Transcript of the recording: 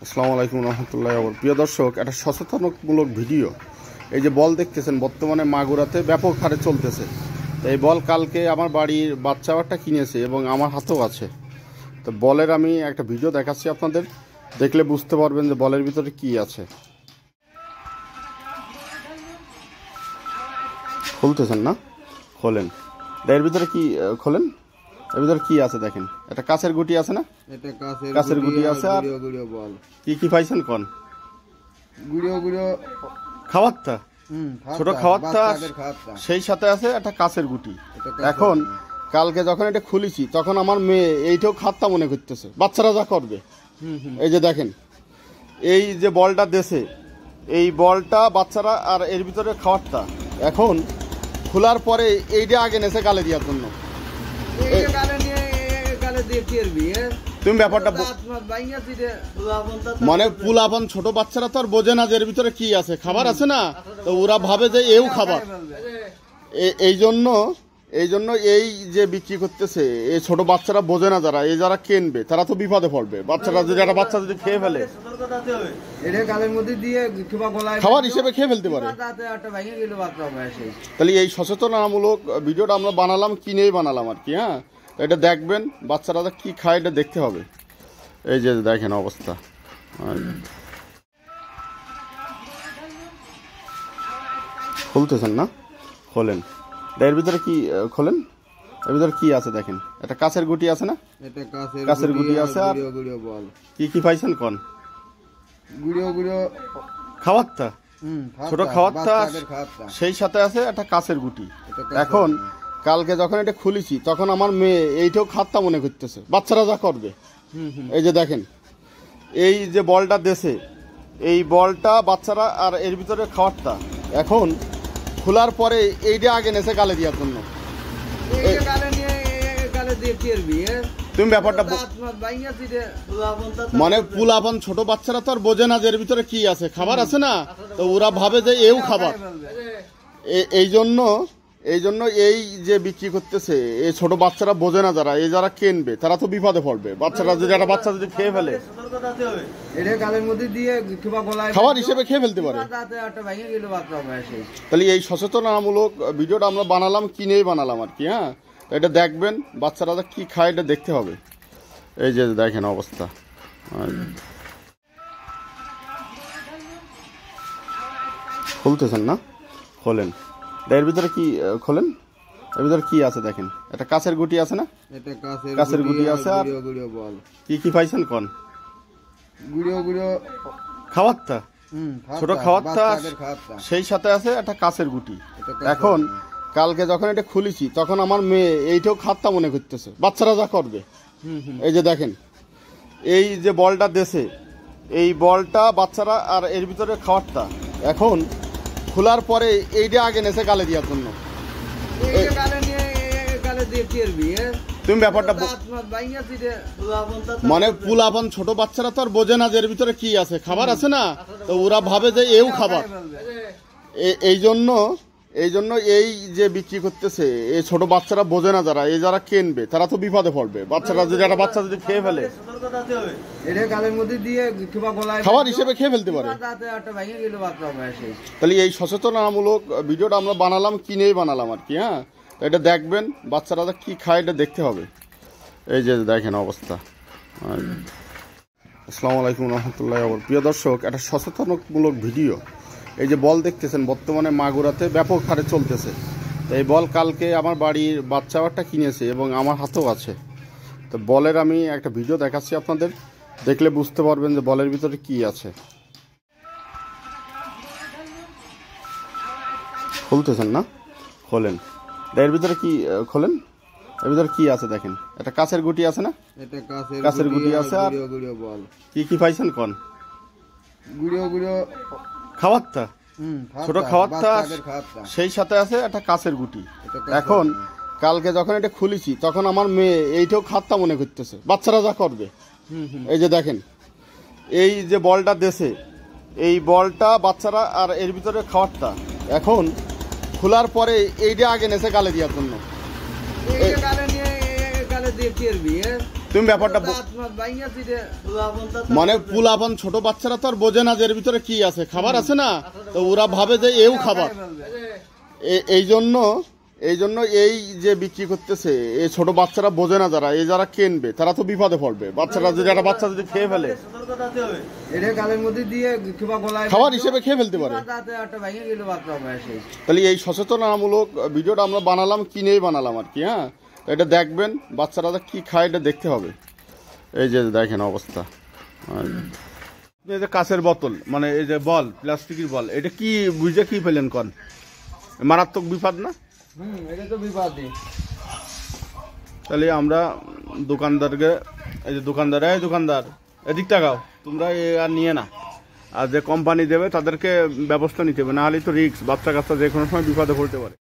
আসসালামু আলাইকুম রহমতুল্লাহ। প্রিয় দর্শক, একটা সচেতনমূলক ভিডিও। এই যে বল দেখতেছেন, বর্তমানে মাগুরাতে ব্যাপক হারে চলতেছে। এই বল কালকে আমার বাড়ির বাচ্চাটা কিনেছে এবং আমার হাতেও আছে। তো বলের আমি একটা ভিডিও দেখাচ্ছি আপনাদের, দেখলে বুঝতে পারবেন যে বলের ভিতরে কি আছে। খুলতেছেন না? খোলেন। এর ভিতরে কি খোলেন, এর ভিতরে কি আছে দেখেন। এটা কাছের গুটি আছে না? এটা কাছের গুটি আছে। আর বল কি কি পাইছেন কোন? গুড়িও খাবারটা, ছোট খাবারটা, সেই সাথে আছে একটা কাছের গুটি। এখন কালকে যখন এটা খুলেছি তখন আমার মেয়ে এইটাও খাতটা মনে করতেছে, বাচ্চারা যা করবে। এই যে দেখেন, এই যে বলটা দেশে, এই বলটা বাচ্চারা, আর এর ভিতরে খাবারটা এখন খোলার পরে এইটা আগে নেছে গালে দেওয়ার জন্য। তুমি ব্যাপারটা মানে পুলাপান ছোট বাচ্চারা তো আর বোঝে না যে এর ভিতরে কি আছে, খাবার আছে না, তো ওরা ভাবে যে এও খাবার। এই জন্য এই যে বিক্রি করতেছে, এই ছোট বাচ্চারা বোঝে না, যারা এই যারা কিনবে তারা তো বিপদে পড়বে। বাচ্চারা যদি একটা বাচ্চা যদি খেয়ে ফেলে, খাবার হিসেবে খেয়ে ফেলতে পারে। তাহলে এই সচেতনতামূলক ভিডিওটা আমরা বানালাম, কিনেই বানালাম আর কি। হ্যাঁ, এটা দেখবেন বাচ্চারা কি খায় এটা দেখতে হবে। এই যে দেখেন অবস্থা। খুলতেছেন না? খোলেন। এর ভিতরে কি খোলেন, এর ভিতরে কি আছে দেখেন। এটা কাছের গুটি আছে না? এটা কাছের গুটি আছে। আর বল কি কি পাইছেন কোন? গুড়িও খাবারটা, ছোট খাবারটা, সেই সাথে আছে একটা কাছের গুটি। এখন কালকে যখন এটা খুলেছি তখন আমার মেয়ে এইটাও খাতটা মনে করতেছে, বাচ্চারা যা করবে। এই যে দেখেন, এই যে বলটা দেশে, এই বলটা বাচ্চারা, আর এর ভিতরে খাবারটা এখন খোলার পরে এইটা আগে নেছে গালে দেওয়ার জন্য। তুমি ব্যাপারটা মানে পুলাপান ছোট বাচ্চারা তো আর বোঝে না যে এর ভিতরে কি আছে, খাবার আছে না, তো ওরা ভাবে যে এও খাবার। এই জন্য এই যে বিক্রি করতেছে, এই ছোট বাচ্চারা বোঝে না, যারা এই যারা কিনবে তারা তো বিপদে পড়বে। বাচ্চারা যদি একটা বাচ্চা যদি খেয়ে ফেলে, খাবার হিসেবে খেয়ে ফেলতে পারে। তাহলে এই সচেতনতামূলক ভিডিওটা আমরা বানালাম, কিনেই বানালাম আর কি। হ্যাঁ, এটা দেখবেন বাচ্চারা কি খায় এটা দেখতে হবে। এই যে দেখেন অবস্থা। খুলতেছেন না? খোলেন। এর ভিতরে কি খোলেন, এর ভিতরে কি আছে দেখেন। এটা কাছের গুটি আছে না? এটা কাছের গুটি আছে। আর বল কি কি পাইছেন কোন? গুড়িও খাবারটা, ছোট খাবারটা, সেই সাথে আছে একটা কাছের গুটি। এখন কালকে যখন এটা খুলেছি তখন আমার মেয়ে এইটাও খাতটা মনে করতেছে, বাচ্চারা যা করবে। এই যে দেখেন, এই যে বলটা দেশে, এই বলটা বাচ্চারা, আর এর ভিতরে খাবারটা এখন খোলার পরে এইটা আগে নেছে গালে দেওয়ার জন্য। তুমি ব্যাপারটা মানে পুলাপান ছোট বাচ্চারা তো আর বোঝে না যে এর ভিতরে কি আছে, খাবার আছে না, তো ওরা ভাবে যে এও খাবার। এই জন্য এই যে বিক্রি করতেছে, এই ছোট বাচ্চারা বোঝে না, যারা এই যারা কিনবে তারা তো বিপদে পড়বে। বাচ্চারা যদি একটা বাচ্চা যদি খেয়ে ফেলে, খাবার হিসেবে খেয়ে ফেলতে পারে। তাহলে এই সচেতনতামূলক ভিডিওটা আমরা বানালাম, কিনেই বানালাম আর কি। হ্যাঁ, এটা দেখবেন বাচ্চারা কি খায় এটা দেখতে হবে। এই যে দেখেন অবস্থা। আসসালামু আলাইকুম রহমতুল্লাহ। প্রিয় দর্শক, একটা সচেতনমূলক ভিডিও। এই যে বল দেখতেছেন, বর্তমানে মাগুরাতে ব্যাপক হারে চলতেছে। এই বল কালকে আমার বাড়ির বাচ্চাটা কিনেছে এবং আমার হাতেও আছে। তো বলের আমি একটা ভিডিও দেখাচ্ছি আপনাদের, দেখলে বুঝতে পারবেন যে বলের ভিতরে কি আছে। খুলতেছেন না? খোলেন। এর ভিতরে কি খোলেন, এর ভিতরে কি আছে দেখেন। এটা কাছের গুটি আছে না? এটা কাছের গুটি আছে। আর বল কি কি পাইছেন কোন? গুড়িও খাবারটা, ছোট খাবারটা, সেই সাথে আছে একটা কাছের গুটি। এখন কালকে যখন এটা খুলেছি তখন আমার মেয়ে এইটাও খাতটা মনে করতেছে, বাচ্চারা যা করবে। এই যে দেখেন, এই যে বলটা দেশে, এই বলটা বাচ্চারা, আর এর ভিতরে খাবারটা এখন খোলার পরে এইটা আগে নেছে গালে দেওয়ার জন্য। তুমি ব্যাপারটা মানে পুলাপন ছোট বাচ্চারা তো আর বোঝে না যে এর ভিতরে কি আছে, খাবার আছে না, তো ওরা ভাবে যে এও খাবার। এই জন্য এই যে বিক্রি করতেছে, এই ছোট বাচ্চারা বোঝে না, যারা এই যারা কিনবে তারা তো বিপদে পড়বে। বাচ্চারা যদি একটা বাচ্চা যদি খেয়ে ফেলে, খাবার হিসেবে খেয়ে ফেলতে পারে। তাহলে এই সচেতনতামূলক ভিডিওটা আমরা বানালাম, কিনেই বানালাম আর কি। হ্যাঁ, এটা দেখবেন বাচ্চারা কি খায় এটা দেখতে হবে। এই যে দেখেন অবস্থা, এই যে কাঁচের বোতল, মানে এই যে বল, প্লাস্টিকের বল, এটা কি বুঝে কি পেলেন কন? মারাত্মক বিপদ না? এটা তো বিপদই। তাহলে আমরা দোকানদারকে, এই যে দোকানদার এদিক টাকাও তোমরা আর নিয়ে না, আর যে কোম্পানি দেবে তাদেরকে ব্যবস্থা নিতে হবে, না হলে তো রিস্ক, বাচ্চা কাচ্চা যে কোনো সময় বিপদে পড়তে পারে।